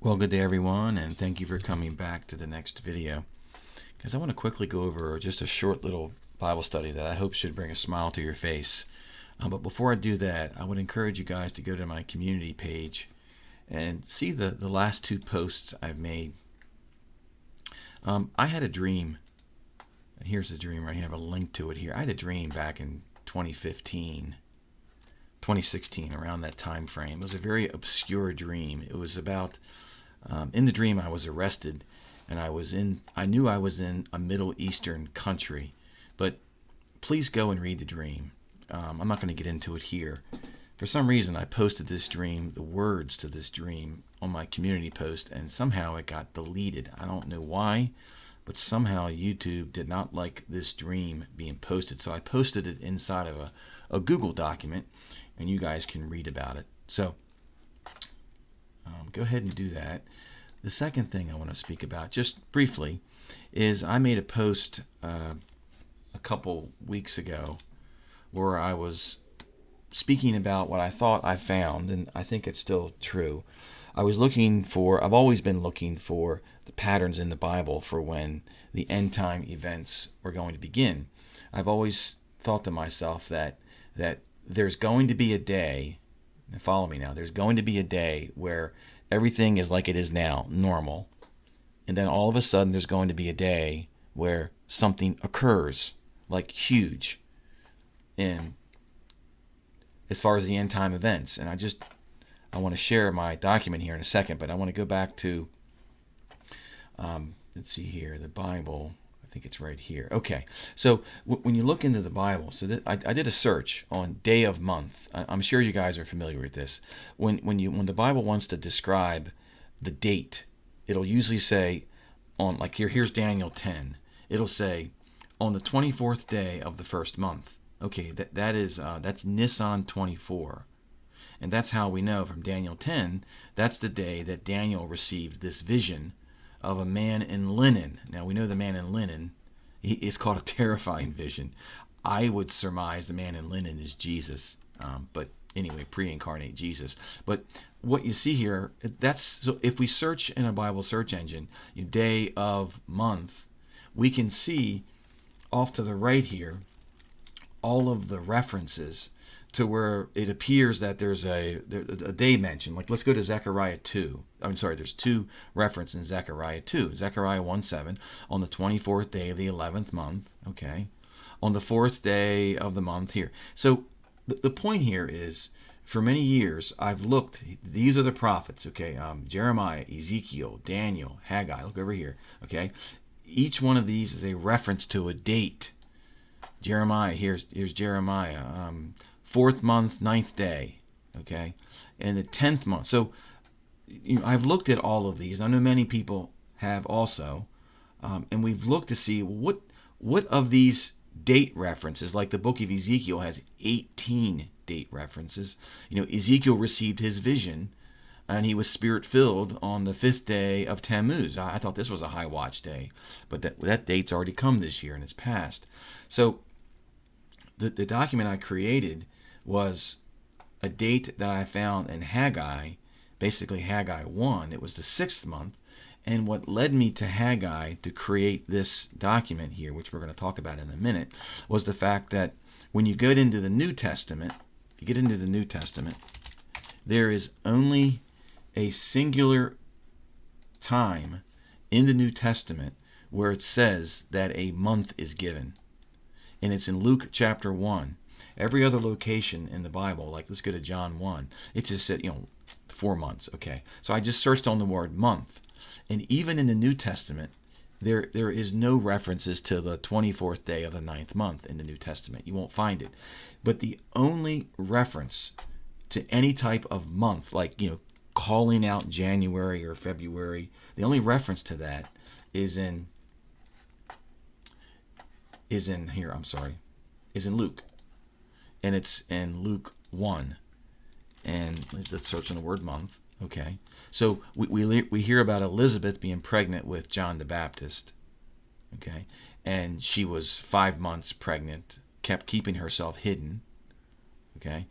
Well, good day everyone, and thank you for coming back to the next video. Because I want to quickly go over just a short little Bible study that I hope should bring a smile to your face. But before I do that, I would encourage you guys to go to my community page and see the last two posts I've made. I had a dream. Here's the dream right here. I have a link to it here. I had a dream back in 2016, around that time frame. It was a very obscure dream. It was about in the dream, I was arrested, and I knew I was in a Middle Eastern country. But please go and read the dream. I'm not going to get into it here. For some reason, I posted this dream, the words to this dream, on my community post, and somehow it got deleted. I don't know why, but somehow YouTube did not like this dream being posted. So I posted it inside of a Google document, and you guys can read about it. So go ahead and do that. The second thing I want to speak about, just briefly, is I made a post a couple weeks ago where I was speaking about what I thought I found, and I think it's still true. I've always been looking for the patterns in the Bible for when the end time events were going to begin. I've always thought to myself that there's going to be a day, and follow me now, there's going to be a day where everything is like it is now, normal. And then all of a sudden there's going to be a day where something occurs, like huge, in as far as the end time events. And I want to share my document here in a second, but I want to go back to, let's see here, the Bible. I think it's right here. Okay, so when you look into the Bible, so I did a search on day of month. I'm sure you guys are familiar with this. When the Bible wants to describe the date, it'll usually say on, like here's Daniel 10. It'll say on the 24th day of the first month. Okay, that's Nisan 24. And that's how we know from Daniel 10, that's the day that Daniel received this vision of a man in linen. Now we know the man in linen is called a terrifying vision. I would surmise the man in linen is Jesus, but anyway, pre-incarnate Jesus. But what you see here, so if we search in a Bible search engine, day of month, we can see off to the right here all of the references to where it appears that there's a day mentioned. Like, let's go to Zechariah 2. There's two references in Zechariah 2. Zechariah 1:7, on the 24th day of the 11th month, okay? On the 4th day of the month here. So the point here is, for many years, I've looked, these are the prophets, okay? Jeremiah, Ezekiel, Daniel, Haggai, look over here, okay? Each one of these is a reference to a date. Jeremiah, here's Jeremiah, 4th month, 9th day, okay, and the 10th month. So I've looked at all of these. I know many people have also, and we've looked to see what of these date references, like the book of Ezekiel has 18 date references. Ezekiel received his vision, and he was spirit-filled on the 5th day of Tammuz. I thought this was a high watch day, but that date's already come this year, and it's passed. So the document I created was a date that I found in Haggai, basically Haggai 1. It was the 6th month. And what led me to Haggai to create this document here, which we're going to talk about in a minute, was the fact that when you get into the New Testament, there is only a singular time in the New Testament where it says that a month is given. And it's in Luke chapter 1. Every other location in the Bible, like let's go to John 1, it just said, 4 months. Okay, so I just searched on the word month. And even in the New Testament, there is no references to the 24th day of the 9th month in the New Testament. You won't find it. But the only reference to any type of month, like, calling out January or February, the only reference to that is in Luke. And it's in Luke 1. And let's search on the word month. Okay. So we hear about Elizabeth being pregnant with John the Baptist. Okay. And she was 5 months pregnant, kept keeping herself hidden. Okay.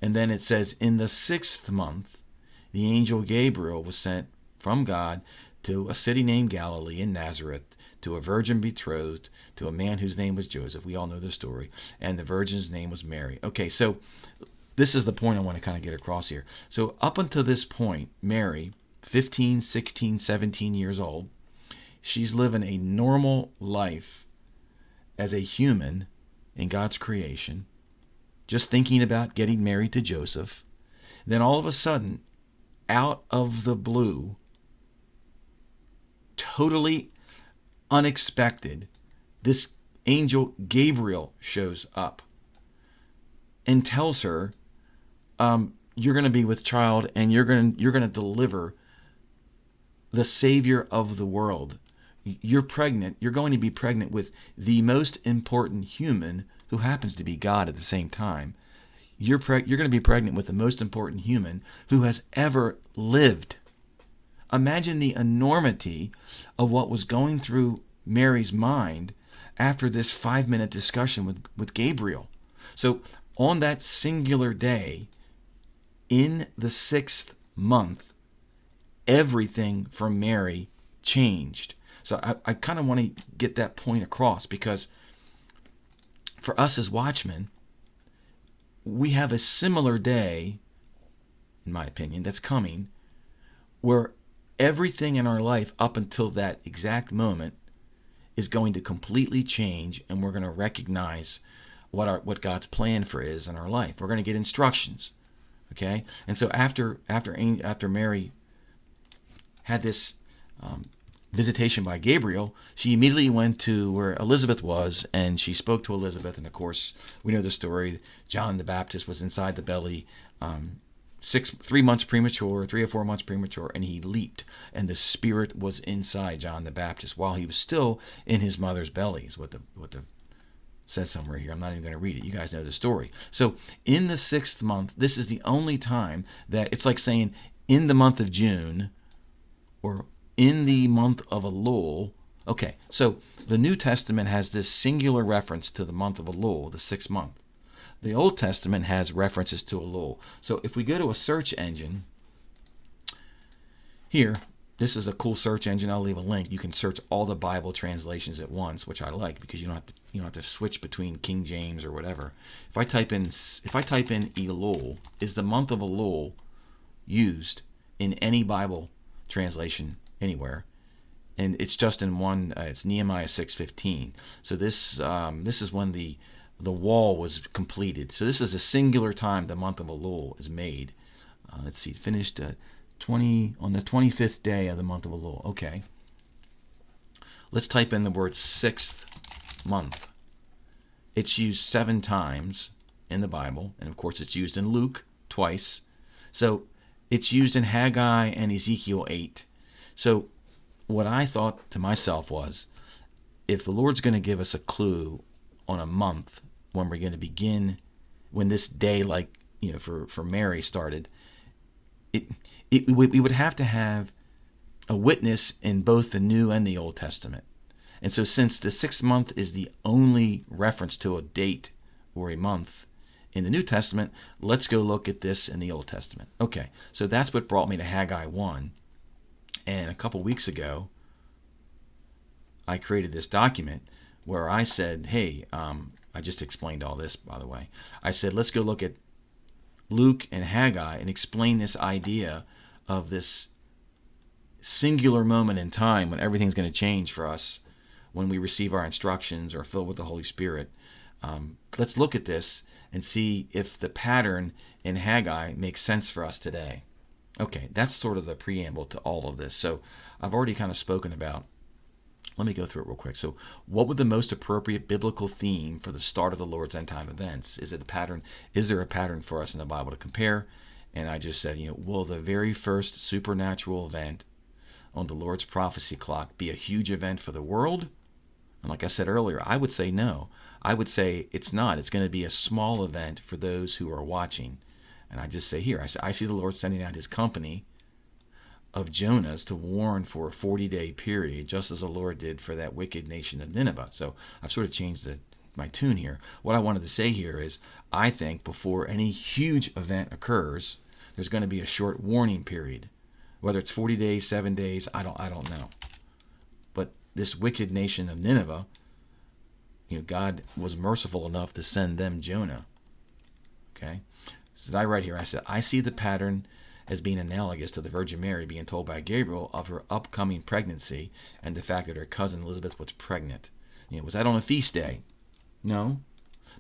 And then it says in the 6th month, the angel Gabriel was sent from God to a city named Galilee in Nazareth, to a virgin betrothed to a man whose name was Joseph. We all know the story. And the virgin's name was Mary. Okay, so this is the point I want to kind of get across here. So up until this point, Mary, 15, 16, 17 years old, she's living a normal life as a human in God's creation, just thinking about getting married to Joseph. Then all of a sudden, out of the blue, totally unexpected, this angel Gabriel shows up and tells her, you're going to be with child and you're going to deliver the Savior of the world. You're pregnant. You're going to be pregnant with the most important human, who happens to be God at the same time. You're going to be pregnant with the most important human who has ever lived. Imagine the enormity of what was going through Mary's mind after this 5-minute discussion with Gabriel. So on that singular day, in the 6th month, everything for Mary changed. So I kind of want to get that point across, because for us as watchmen, we have a similar day, in my opinion, that's coming, where everything in our life up until that exact moment is going to completely change, and we're going to recognize what God's plan for is in our life. We're going to get instructions, okay? And so after Mary had this visitation by Gabriel, she immediately went to where Elizabeth was, and she spoke to Elizabeth. And of course, we know the story. John the Baptist was inside the belly, 3 months premature, 3 or 4 months premature, and he leaped, and the Spirit was inside John the Baptist while he was still in his mother's belly. Is what the says somewhere here. I'm not even going to read it. You guys know the story. So in the 6th month, this is the only time that it's like saying in the month of June or in the month of Elul. Okay, so the New Testament has this singular reference to the month of Elul, the 6th month. The Old Testament has references to Elul. So if we go to a search engine, here, this is a cool search engine. I'll leave a link. You can search all the Bible translations at once, which I like, because you don't have to switch between King James or whatever. If I type in Elul, is the month of Elul used in any Bible translation anywhere? And it's just in one. It's Nehemiah 6:15. So this is when the wall was completed. So this is a singular time the month of Elul is made. Let's see, finished on the 25th day of the month of Elul. Okay. Let's type in the word 6th month. It's used 7 times in the Bible, and of course it's used in Luke twice. So it's used in Haggai and Ezekiel 8. So what I thought to myself was, if the Lord's going to give us a clue on a month when we're going to begin, when this day, like, for Mary started, we would have to have a witness in both the New and the Old Testament. And so since the 6th month is the only reference to a date or a month in the New Testament, let's go look at this in the Old Testament. Okay, so that's what brought me to Haggai 1. And a couple weeks ago, I created this document where I said, hey, I just explained all this, by the way. I said, let's go look at Luke and Haggai and explain this idea of this singular moment in time when everything's going to change for us when we receive our instructions or filled with the Holy Spirit. Let's look at this and see if the pattern in Haggai makes sense for us today. Okay, that's sort of the preamble to all of this. So I've already kind of spoken about. Let me go through it real quick. So what would the most appropriate biblical theme for the start of the Lord's end time events? Is it a pattern? Is there a pattern for us in the Bible to compare? And I just said, will the very first supernatural event on the Lord's prophecy clock be a huge event for the world? And like I said earlier, I would say no. I would say it's not. It's going to be a small event for those who are watching. And I just say here, I see the Lord sending out his company of Jonahs to warn for a 40-day period, just as the Lord did for that wicked nation of Nineveh. So I've sort of changed my tune here. What I wanted to say here is, I think before any huge event occurs, there's going to be a short warning period Whether it's 40 days, 7 days, I don't know. But this wicked nation of Nineveh, God was merciful enough to send them Jonah. Okay? So I write here, I said, I see the pattern as being analogous to the Virgin Mary being told by Gabriel of her upcoming pregnancy and the fact that her cousin Elizabeth was pregnant. Was that on a feast day? No.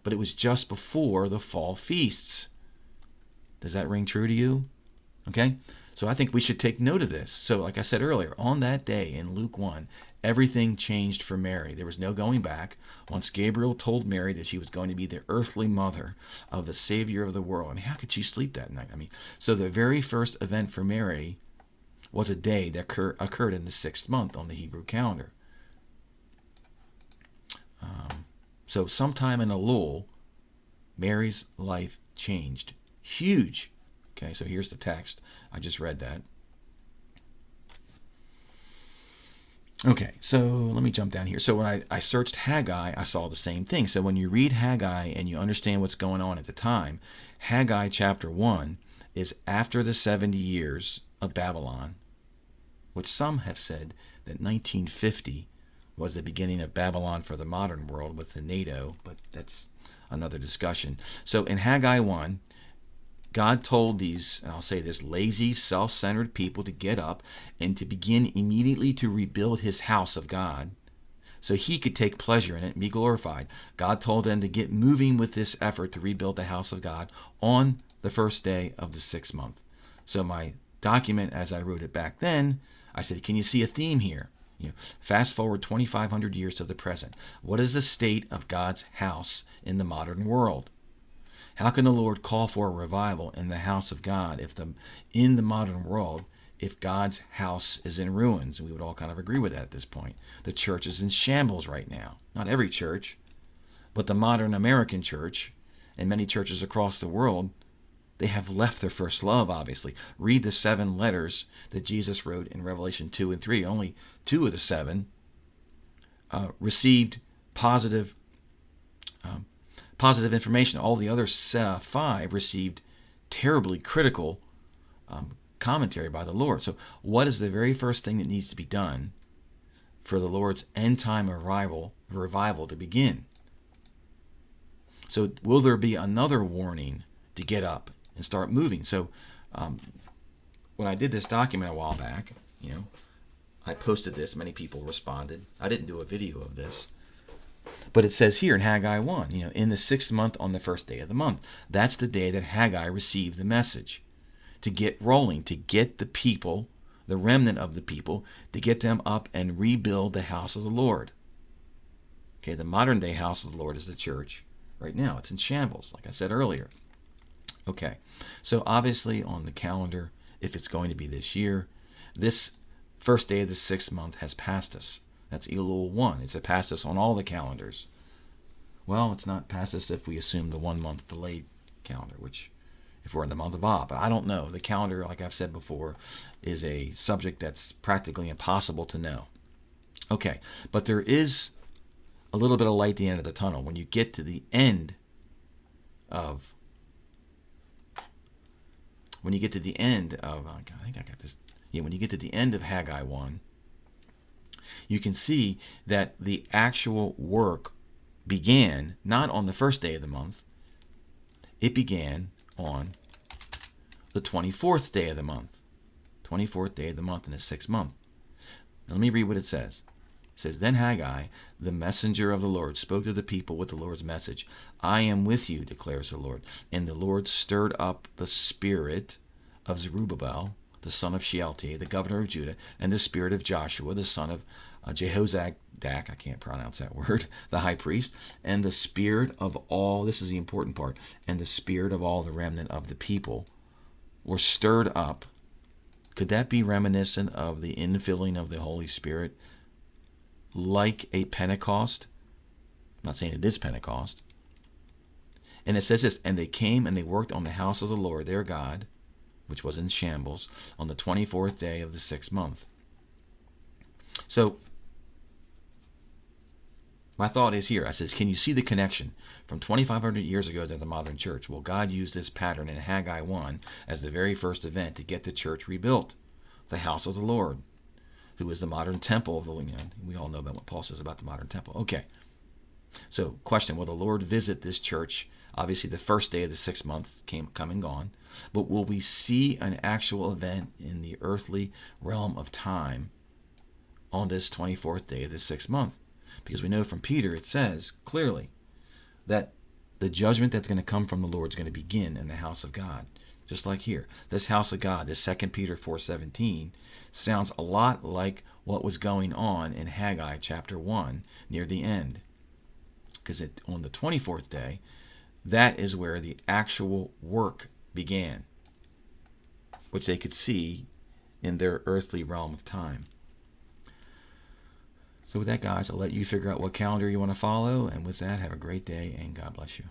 But it was just before the fall feasts. Does that ring true to you? Okay? So I think we should take note of this. So like I said earlier, on that day in Luke 1, everything changed for Mary. There was no going back. Once Gabriel told Mary that she was going to be the earthly mother of the Savior of the world. How could she sleep that night? So the very first event for Mary was a day that occurred in the 6th month on the Hebrew calendar. So sometime in Elul, Mary's life changed. Huge. Okay, so here's the text. I just read that. Okay, so let me jump down here. So when I searched Haggai, I saw the same thing. So when you read Haggai and you understand what's going on at the time, Haggai chapter 1 is after the 70 years of Babylon, which some have said that 1950 was the beginning of Babylon for the modern world with the NATO, but that's another discussion. So in Haggai 1, God told these, and I'll say this, lazy, self-centered people to get up and to begin immediately to rebuild his house of God so he could take pleasure in it and be glorified. God told them to get moving with this effort to rebuild the house of God on the first day of the 6th month. So my document, as I wrote it back then, I said, can you see a theme here? Fast forward 2,500 years to the present. What is the state of God's house in the modern world? How can the Lord call for a revival in the house of God in the modern world if God's house is in ruins? And we would all kind of agree with that at this point. The church is in shambles right now. Not every church, but the modern American church and many churches across the world, they have left their first love, obviously. Read the 7 letters that Jesus wrote in Revelation 2 and 3. Only 2 of the 7 received positive information. All the other 5 received terribly critical commentary by the Lord. So what is the very first thing that needs to be done for the Lord's end-time revival to begin? So will there be another warning to get up and start moving? So when I did this document a while back, I posted this. Many people responded. I didn't do a video of this. But it says here in Haggai 1, in the 6th month on the first day of the month. That's the day that Haggai received the message to get rolling, to get the people, the remnant of the people, to get them up and rebuild the house of the Lord. Okay, the modern day house of the Lord is the church. Right now, it's in shambles, like I said earlier. Okay, so obviously on the calendar, if it's going to be this year, this first day of the 6th month has passed us. That's Elul 1. It's past us on all the calendars. Well, it's not past us if we assume the 1 month delayed calendar, which if we're in the month of Ab. But I don't know. The calendar, like I've said before, is a subject that's practically impossible to know. Okay, but there is a little bit of light at the end of the tunnel. When you get to the end of, when you get to the end of Haggai 1, you can see that the actual work began not on the first day of the month. It began on the 24th day of the month. 24th day of the month in the 6th month. Now, let me read what it says. It says, Then Haggai, the messenger of the Lord, spoke to the people with the Lord's message. I am with you, declares the Lord. And the Lord stirred up the spirit of Zerubbabel, the son of Shealtiel, the governor of Judah, and the spirit of Joshua, the son of Jehozadak, I can't pronounce that word, the high priest, and the spirit of all, this is the important part, and the spirit of all the remnant of the people were stirred up. Could that be reminiscent of the infilling of the Holy Spirit like a Pentecost? I'm not saying it is Pentecost. And it says this, and they came and they worked on the house of the Lord their God, which was in shambles, on the 24th day of the 6th month. So, my thought is here. I says, can you see the connection from 2,500 years ago to the modern church? Well, God used this pattern in Haggai 1 as the very first event to get the church rebuilt. the house of the Lord, who is the modern temple of the, we all know about what Paul says about the modern temple. Okay. So, question, will the Lord visit this church? Obviously, the first day of the 6th month come and gone. But will we see an actual event in the earthly realm of time on this 24th day of the 6th month? Because we know from Peter, it says clearly that the judgment that's going to come from the Lord is going to begin in the house of God. Just like here. This house of God, this 2 Peter 4:17, sounds a lot like what was going on in Haggai chapter 1 near the end. Because on the 24th day, that is where the actual work began, which they could see in their earthly realm of time. So with that, guys, I'll let you figure out what calendar you want to follow. And with that, have a great day and God bless you.